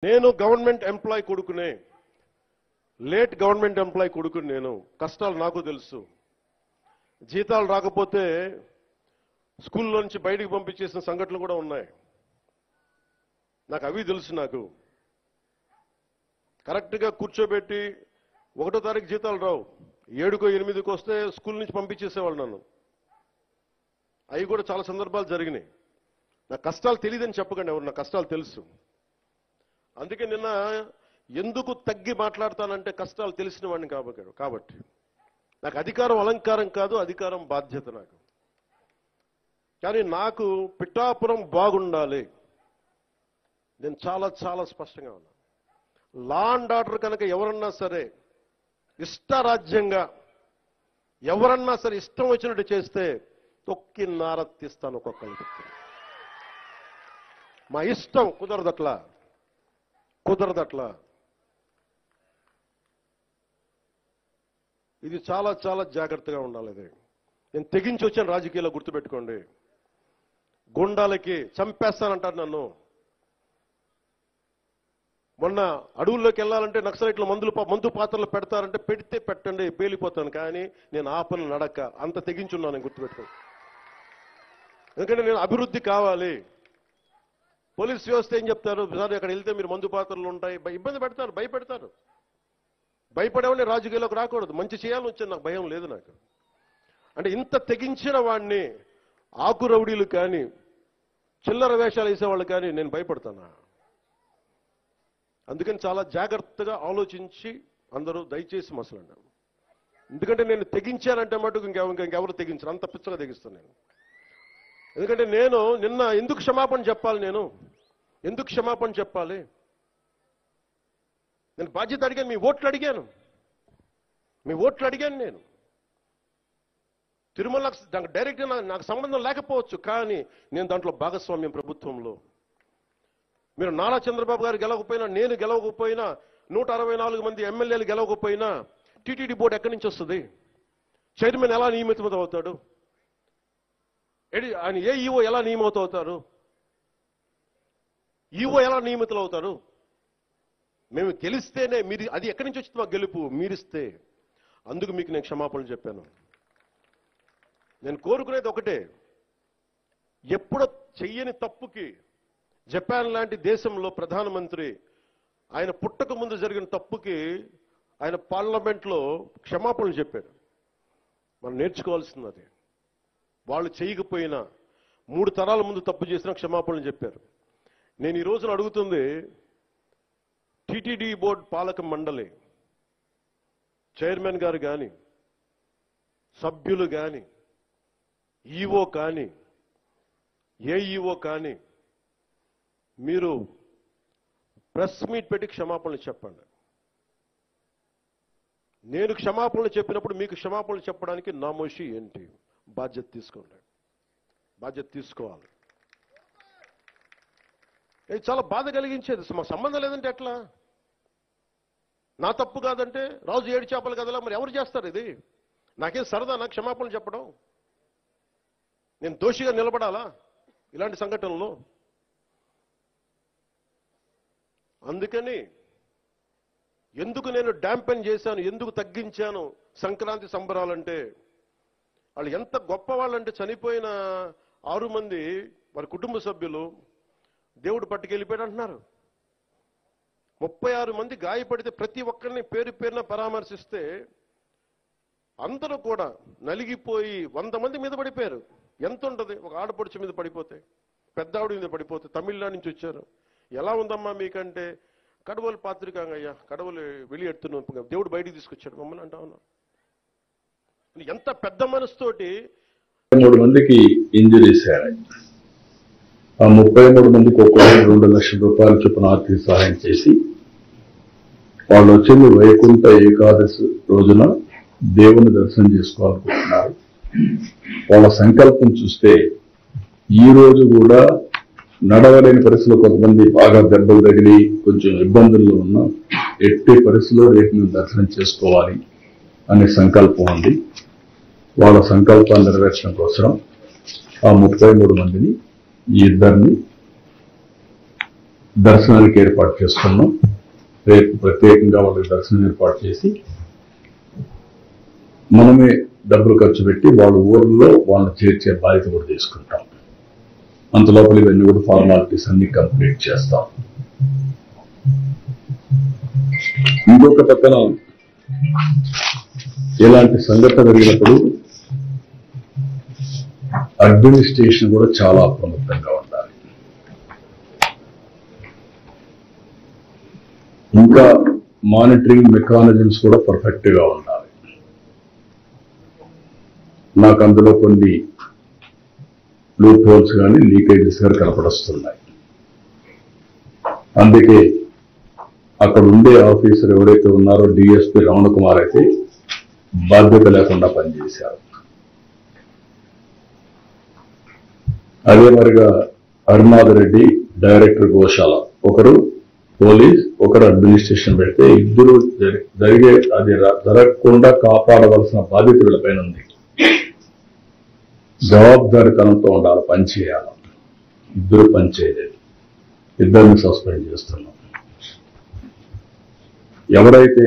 నేను government employee కొడుకునే, late government employee కొడుకుని. నేను కష్టాలు నాకు తెలుసు. జీతాలు రాకపోతే స్కూల్లో నుంచి బయటికి పంపించేసిన సంఘటనలు కూడా ఉన్నాయి. నాకు అవి తెలుసు. నాకు కరెక్ట్గా కూర్చోబెట్టి 1వ తారీఖు జీతాలు రావు, 7కో 8కో వస్తే స్కూల్ నుంచి పంపించేసేవాళ్ళు నన్ను. అవి కూడా చాలా సందర్భాలు జరిగినాయి. నా కష్టాలు తెలియదని చెప్పకండి ఎవరు, నా కష్టాలు తెలుసు. అందుకే నిన్న ఎందుకు తగ్గి మాట్లాడతానంటే కష్టాలు తెలిసిన వాడిని కాబట్టి. నాకు అధికారం అలంకారం కాదు, అధికారం బాధ్యత నాకు. కానీ నాకు పిఠాపురం బాగుండాలి. నేను చాలా చాలా స్పష్టంగా ఉన్నాను. లా అండ్ ఆర్డర్ కనుక ఎవరన్నా సరే ఇష్టారాజ్యంగా ఎవరన్నా సరే ఇష్టం వచ్చినట్టు చేస్తే తొక్కి నారత్తిస్తాను ఒక్కొక్కరికి. మా ఇష్టం కుదరదట్లా. ఇది చాలా చాలా జాగ్రత్తగా ఉండాలి. ఇది నేను తెగించి వచ్చాను రాజకీయాల్లో, గుర్తుపెట్టుకోండి. గుండాలకి చంపేస్తానంటారు నన్ను. మొన్న అడవుల్లోకి వెళ్ళాలంటే నక్సలైట్లు మందు పాత్రలు పెడతారంటే పెడితే పెట్టండి, పేలిపోతాను. కానీ నేను ఆపను నడక. అంత తెగించున్నాను, గుర్తుపెట్టుకోండి. ఎందుకంటే నేను అభివృద్ధి కావాలి. పోలీస్ వ్యవస్థ ఏం చెప్తారు, సార్ అక్కడ వెళ్తే మీరు మందు పాత్రలు ఉంటాయి, ఇబ్బంది పెడతారు, భయపెడతారు. భయపడేవాడిని రాజకీయాల్లోకి రాకూడదు. మంచి చేయాలని వచ్చాను, నాకు భయం లేదు. నాకు అంటే ఇంత తెగించిన వాడిని ఆకు రౌడీలు కానీ చిల్లర వేషాలు వేసేవాళ్ళు కానీ నేను భయపడతానా? అందుకని చాలా జాగ్రత్తగా ఆలోచించి అందరూ దయచేసి మసలండి. ఎందుకంటే నేను తెగించానంటే మటుకు ఇంకెవరు తెగించరు, అంత పిచ్చగా తెగిస్తాను నేను. ఎందుకంటే నేను నిన్న ఎందుకు క్షమాపణ చెప్పాలి? ఎందుకు క్షమాపణ చెప్పాలి? నేను బాధ్యత అడిగాను, మీ ఓట్లు అడిగాను. నేను తిరుమల డైరెక్ట్గా నాకు సంబంధం లేకపోవచ్చు, కానీ నేను దాంట్లో భాగస్వామ్యం. ప్రభుత్వంలో మీరు నారా చంద్రబాబు గారు గెలవకపోయినా, నేను గెలవకపోయినా, 164 మంది ఎమ్మెల్యేలు గెలవకపోయినా టీటీడీ బోర్డు ఎక్కడి నుంచి వస్తుంది? చైర్మన్ ఎలా నియమితం అవుతాడు? ఆయన ఈఓ ఎలా నియమితం అవుతారు? ఈఓ ఎలా నియమితులు అవుతారు? మేము గెలిస్తేనే మీరు, అది ఎక్కడి నుంచి వచ్చింది మాకు గెలుపు? మీరిస్తే. అందుకు మీకు నేను క్షమాపణలు చెప్పాను. నేను కోరుకునేది ఒకటే, ఎప్పుడో చెయ్యని తప్పుకి జపాన్ లాంటి దేశంలో ప్రధానమంత్రి ఆయన పుట్టక ముందు జరిగిన తప్పుకి ఆయన పార్లమెంట్లో క్షమాపణలు చెప్పారు. మనం నేర్చుకోవాల్సింది అది. వాళ్ళు చేయకపోయినా 3 తరాల ముందు తప్పు చేసినా క్షమాపణలు చెప్పారు. నేను ఈ రోజున అడుగుతుంది, టీటీడీ బోర్డు పాలక మండలి చైర్మన్ గారు కానీ, సభ్యులు కానీ, ఈఓ కానీ, ఏఈఓ కానీ, మీరు ప్రెస్ మీట్ పెట్టి క్షమాపణలు చెప్పండి. నేను క్షమాపణలు చెప్పినప్పుడు మీకు క్షమాపణలు చెప్పడానికి నామోషి ఏంటి? బాధ్యత తీసుకోండి, బాధ్యత తీసుకోవాలి. ఇది చాలా బాధ కలిగించేది. మాకు సంబంధం లేదంటే ఎట్లా? నా తప్పు కాదంటే రాజు 7 చేపలు కదలా, మరి ఎవరు చేస్తారు ఇది? నాకేం సరదా నాకు క్షమాపణలు చెప్పడం? నేను దోషిగా నిలబడాలా ఇలాంటి సంఘటనలో? అందుకని ఎందుకు నేను డాంపెన్ చేశాను, ఎందుకు తగ్గించాను సంక్రాంతి సంబరాలంటే, వాళ్ళు ఎంత గొప్పవాళ్ళంటే చనిపోయిన 6 మంది వారి కుటుంబ సభ్యులు దేవుడు పట్టుకెళ్ళిపోయాడు అంటున్నారు. 36 మంది గాయపడితే ప్రతి ఒక్కరిని పేరు పేరున పరామర్శిస్తే అందరూ కూడా నలిగిపోయి 100 మంది మీద పడిపోయారు. ఎంత ఉంటుంది ఒక ఆడపడుచు మీద పడిపోతే, పెద్ద ఆవిడ మీద పడిపోతే? తమిళనాడు నుంచి వచ్చారు. ఎలా ఉందమ్మా మీకంటే, కడవలు పాత్రికాంగయ్యా, కడవలు వెళ్ళి దేవుడు బయటికి తీసుకొచ్చాడు మమ్మల్ని అంటా ఉన్నా. ఎంత పెద్ద మనసుతోటి 33 మందికి ఇంజరీస్ అయ్యాయి. ఆ 33 మందికి ఒక్కొక్కరికి 2 లక్షల రూపాయల చొప్పున ఆర్థిక సహాయం చేసి, వాళ్ళు వచ్చింది వైకుంఠ ఏకాదశి రోజున దేవుని దర్శనం చేసుకోవాలనుకుంటున్నారు. వాళ్ళ సంకల్పం చూస్తే ఈ రోజు కూడా నడవలేని పరిస్థితుల్లో కొంతమంది బాగా దెబ్బలు తగిలి కొంచెం ఇబ్బందుల్లో ఉన్న ఎట్టి పరిస్థితుల్లో రేపు మేము దర్శనం చేసుకోవాలి అనే సంకల్పం ఉంది. వాళ్ళ సంకల్పాన్ని నెరవేర్చడం కోసం ఆ 33 మందిని, ఈ 2 దర్శనానికి ఏర్పాటు చేస్తున్నాం. రేపు ప్రత్యేకంగా వాళ్ళకి దర్శనం ఏర్పాటు చేసి మనమే డబ్బులు ఖర్చు పెట్టి వాళ్ళ ఊర్లో వాళ్ళని చేర్చే బాధ్యత కూడా తీసుకుంటాం. అంతలోపల ఇవన్నీ కూడా ఫార్మాలిటీస్ అన్ని కంప్లీట్ చేస్తాం. ఇంకొక పక్కన ఇలాంటి సంఘటన జరిగినప్పుడు అడ్మినిస్ట్రేషన్ కూడా చాలా అప్రమత్తంగా ఉండాలి. ఇంకా మానిటరింగ్ మెకానిజమ్స్ కూడా పర్ఫెక్ట్ గా ఉండాలి. నాకు అందులో కొన్ని లూప్ హోల్స్ కానీ లీకేజెస్ కానీ కనపడొస్తున్నాయి. అందుకే అక్కడ ఉండే ఆఫీసర్ ఎవరైతే ఉన్నారో డిఎస్పీ రమణ కుమార్ అయితే బాధ్యత లేకుండా పనిచేశారు. అదే మరిగా హరినాథ్ రెడ్డి డైరెక్టర్ గోశాల, ఒకరు పోలీస్, ఒకరు అడ్మినిస్ట్రేషన్ పెడితే ఇద్దరు జరిగే అది జరగకుండా కాపాడవలసిన బాధ్యత వీళ్ళపైన ఉంది. జవాబుదారితనంతో ఉండాలి, పనిచేయాలి. ఇద్దరు పనిచేయలేదు, ఇద్దరిని సస్పెండ్ చేస్తున్నాం. ఎవరైతే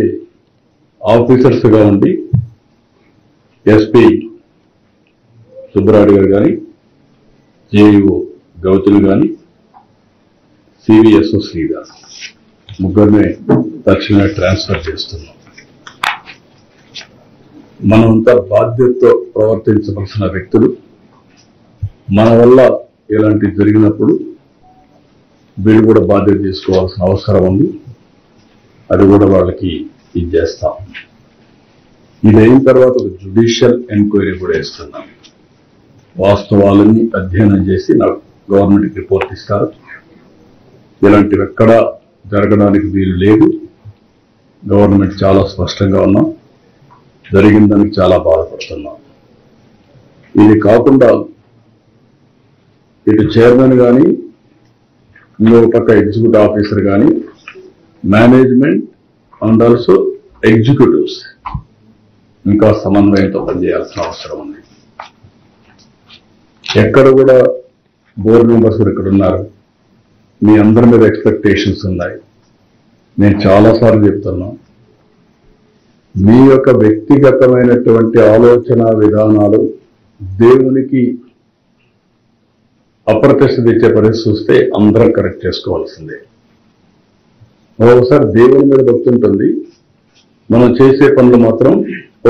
ఆఫీసర్స్ గా ఉండి ఎస్పీ సుబ్బరాయుడు గారు కానీ, జేఈఓ గౌతులు కానీ, సివిఎస్ఓ శ్రీధర్ ముగ్గురిని తక్షణమే ట్రాన్స్ఫర్ చేస్తున్నాం. మనమంతా బాధ్యతతో ప్రవర్తించవలసిన వ్యక్తులు. మన వల్ల ఇలాంటివి జరిగినప్పుడు వీళ్ళు కూడా బాధ్యత తీసుకోవాల్సిన అవసరం ఉంది. అది కూడా వాళ్ళకి ఇది చేస్తాం. ఇది అయిన తర్వాత ఒక జ్యుడిషియల్ ఎంక్వైరీ కూడా వేస్తున్నాం. వాస్తవాలన్నీ అధ్యయనం చేసి నాకు గవర్నమెంట్కి రిపోర్ట్ ఇస్తారు. ఇలాంటివి ఎక్కడా జరగడానికి వీలు లేదు. గవర్నమెంట్ చాలా స్పష్టంగా ఉన్నాం. జరిగిన దానికి చాలా బాధపడుతున్నాం. ఇది కాకుండా ఇటు చైర్మన్ కానీ, ఇంకొక పక్క ఎగ్జిక్యూటివ్ ఆఫీసర్ కానీ, మేనేజ్మెంట్ అండ్ ఆల్సో ఎగ్జిక్యూటివ్స్ ఇంకా సమన్వయంతో పనిచేయాల్సిన అవసరం ఉంది. ఎక్కడ కూడా బోర్డు మెంబర్స్ ఇక్కడ ఉన్నారు, మీ అందరి మీద ఎక్స్పెక్టేషన్స్ ఉన్నాయి. నేను చాలాసార్లు చెప్తున్నా, మీ యొక్క వ్యక్తిగతమైనటువంటి ఆలోచన విధానాలు దేవునికి అప్రతిష్ట తెచ్చే పరిస్థితి చూస్తే అందరం కరెక్ట్ చేసుకోవాల్సిందే. ఒకసారి దేవుని మీద భక్తి ఉంటుంది, మనం చేసే పనులు మాత్రం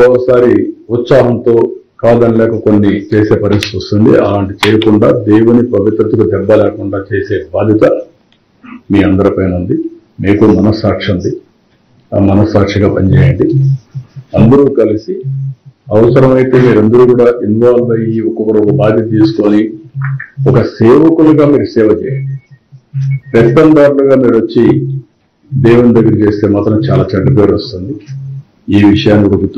ఒకసారి ఉత్సాహంతో కాదనలేక కొన్ని చేసే పరిస్థితి వస్తుంది. అలాంటి చేయకుండా దేవుని పవిత్రతకు దెబ్బ లేకుండా చేసే బాధ్యత మీ అందరిపైన ఉంది. మీకు మనస్సాక్షి ఉంది, ఆ మనస్సాక్షిగా పనిచేయండి. అందరూ కలిసి అవసరమైతే మీరందరూ కూడా ఇన్వాల్వ్ అయ్యి ఒక్కొక్కరు ఒక బాధ్యత తీసుకొని ఒక సేవకులుగా మీరు సేవ చేయండి. పెత్తందారులుగా మీరు వచ్చి దేవుని దగ్గర చేస్తే మాత్రం చాలా చెడ్డ పేరు వస్తుంది. ఈ విషయాన్ని